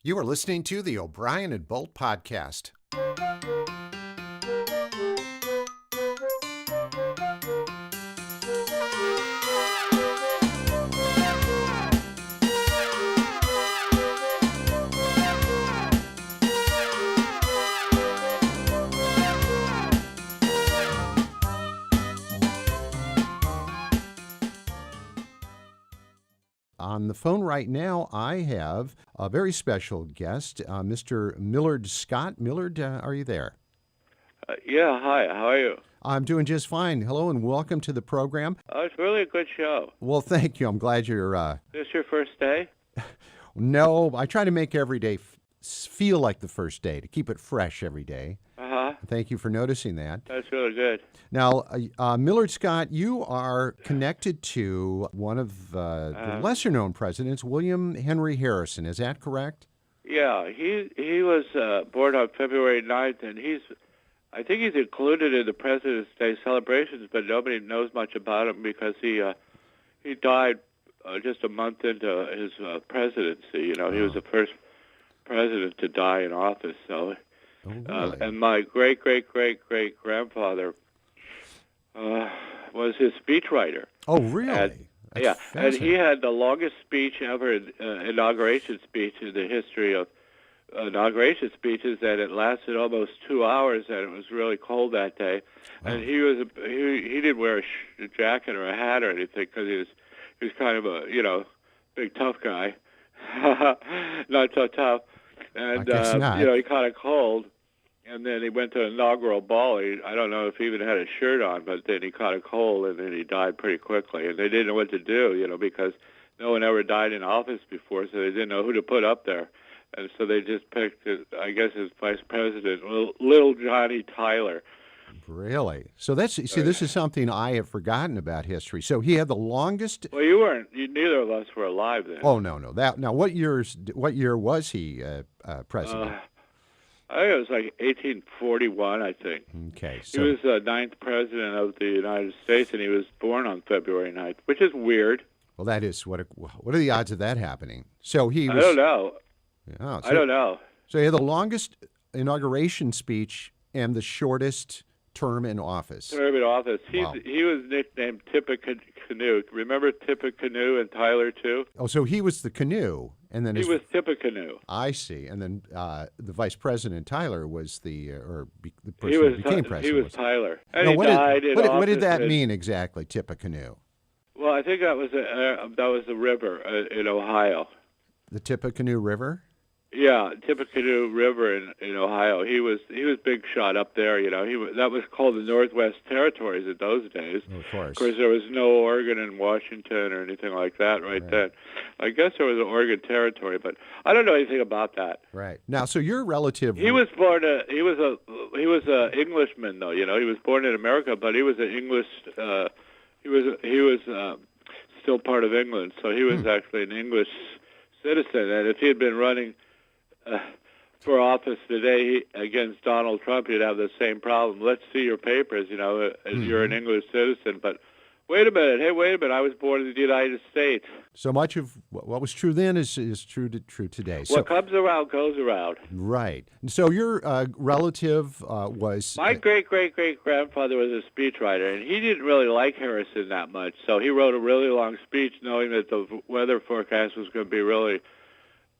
You are listening to the O'Brien and Bolt podcast. On the phone right now, I have a very special guest, Mr. Millard Scott. Millard, are you there? Yeah, hi. How are you? I'm doing just fine. Hello and welcome to the program. It's really a good show. Well, thank you. I'm glad you're... This your first day? No, I try to make every day feel like the first day, to keep it fresh every day. Uh-huh. Thank you for noticing that. That's really good. Now, Millard Scott, you are connected to one of the lesser-known presidents, William Henry Harrison. Is that correct? Yeah, he was born on February 9th, and I think he's included in the President's Day celebrations, but nobody knows much about him because he died just a month into his presidency. You know, he was the first president to die in office. So, really? And my great-great-great-great-grandfather was his speechwriter. Oh, really? And he had the longest speech ever, inauguration speech in the history of inauguration speeches, and it lasted almost 2 hours, and it was really cold that day. Oh. And he didn't wear a jacket or a hat or anything because he was kind of a big tough guy, not so tough, and I guess not. he caught a cold. And then he went to an inaugural ball. I don't know if he even had a shirt on, but then he caught a cold, and then he died pretty quickly. And they didn't know what to do, because no one ever died in office before, so they didn't know who to put up there. And so they just picked, I guess, his vice president, little Johnny Tyler. Really? So this is something I have forgotten about history. So he had the longest... Well, you weren't. Neither of us were alive then. Oh, no. Now, what year was he president? I think it was like 1841, I think. Okay. So he was the 9th president of the United States, and he was born on February 9th, which is weird. Well, that is, what are the odds of that happening? So he was... I don't know. Oh, I don't know. So he had the longest inauguration speech and the shortest term in office. Wow. He was nicknamed Tippecanoe. Remember Tippecanoe and Tyler, too? Oh, so he was the canoe. And then he was Tippecanoe. I see. And then the vice president, Tyler, was the person who became president. He was Tyler. And no, what did that mean mean exactly, Tippecanoe? Well, I think that was the river in Ohio. The Tippecanoe River? Yeah, Tippecanoe River in Ohio. He was big shot up there. That was called the Northwest Territories in those days. Oh, of course. Of course, there was no Oregon and Washington or anything like that right then. I guess there was an Oregon Territory, but I don't know anything about that. Right. Now, so your relative... He was born. He was a Englishman, though. He was born in America, but he was an English. He was still part of England, so he was actually an English citizen. And if he had been running for office today against Donald Trump, he'd have the same problem. Let's see your papers, as you're an English citizen. But wait a minute, I was born in the United States. So much of what was true then is true today. What comes around goes around. Right. And so your relative was... My great-great-great-grandfather was a speechwriter, and he didn't really like Harrison that much. So he wrote a really long speech knowing that the weather forecast was going to be really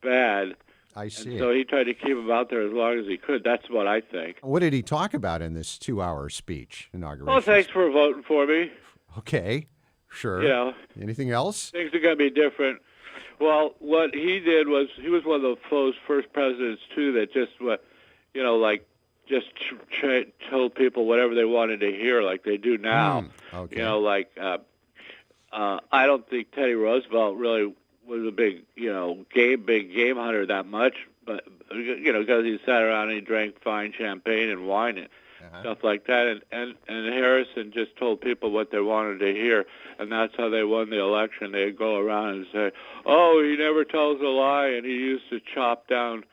bad. I see. And so he tried to keep him out there as long as he could. That's what I think. What did he talk about in this 2-hour speech, inauguration? Well, thanks for voting for me. Okay, sure. Anything else? Things are going to be different. Well, what he did was he was one of the first presidents, too, that just, told people whatever they wanted to hear like they do now. Okay. I don't think Teddy Roosevelt really was a big game hunter that much, but because he sat around and he drank fine champagne and wine and stuff like that, and Harrison just told people what they wanted to hear, and that's how they won the election. They'd go around and say, "Oh, he never tells a lie," and he used to chop down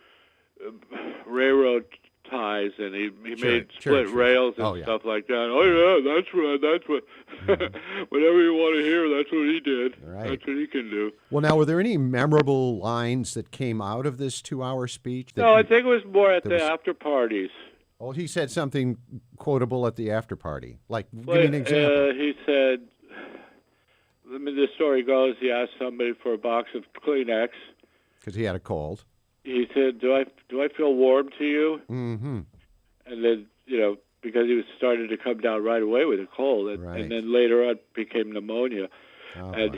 railroad ties, and he Sure, made sure, split sure. rails and Oh, yeah. stuff like that. Oh yeah, that's right. That's what. Whatever you want to hear, that's what he did. Right. That's what he can do. Well, now, were there any memorable lines that came out of this 2-hour speech? No, I think it was more at the was- after parties. Oh, he said something quotable at the after party. Like, give me an example. He said, the story goes, he asked somebody for a box of Kleenex. Because he had a cold. He said, "Do I feel warm to you?" Mm-hmm. And then, because he was starting to come down right away with a cold, Right. and then later on became pneumonia, Oh, and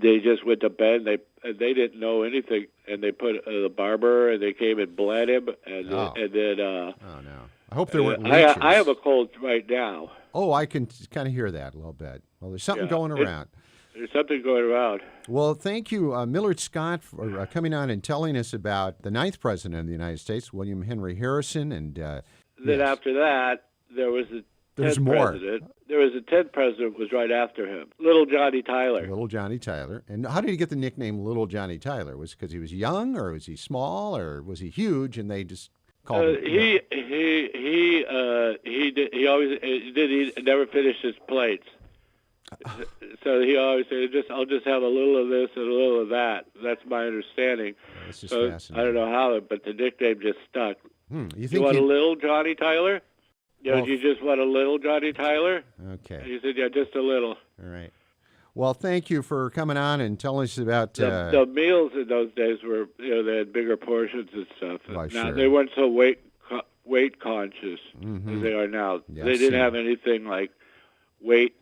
they just went to bed. And they didn't know anything, and they put the barber, and they came and bled him, and then. oh, no. I hope there weren't I leeches. have a cold right now. Oh, I can kind of hear that a little bit. Well, there's something going around. There's something going around. Well, thank you, Millard Scott, for coming on and telling us about the 9th President of the United States, William Henry Harrison. And Then yes. after that, there was a There's 10th more. president. There was a 10th president was right after him, Little Johnny Tyler. Little Johnny Tyler. And how did he get the nickname Little Johnny Tyler? Was it because he was young, or was he small, or was he huge, and they just called him? He never finished his plates. So he always said, I'll just have a little of this and a little of that. That's my understanding. This is So fascinating. I don't know how, but the nickname just stuck. You You think want he- a little Johnny Tyler? Well, You just want a little Johnny Tyler? And Okay. he said, yeah, just a little. All right. Well, thank you for coming on and telling us about. The meals in those days were, they had bigger portions and stuff. Why, Now, sure. they weren't so weight conscious as they are now. Yeah, They didn't sure. have anything like Weight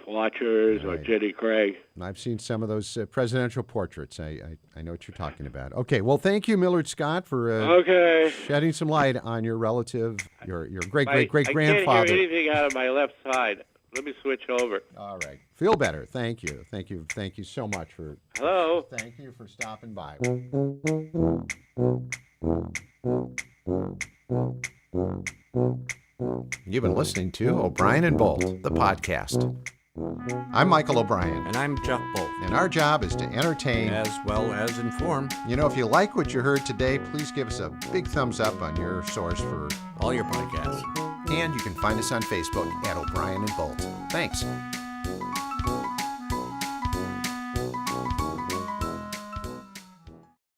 Watchers or Right. Jenny Craig. I've seen some of those presidential portraits. I know what you're talking about. Okay. Well, thank you, Millard Scott, for Okay. shedding some light on your relative, your great I can't grandfather. hear anything out of my left side. Let me switch over. All right. Feel better. Thank you. Thank you so much for. Hello? Thank you for stopping by. You've been listening to O'Brien and Bolt, the podcast. I'm Michael O'Brien, And I'm Geoff Bolt, and our job is to entertain. as well as inform You know, if you like what you heard today, please give us a big thumbs up on your source for. all your podcasts. And you can find us on Facebook at O'Brien and Bolt. Thanks.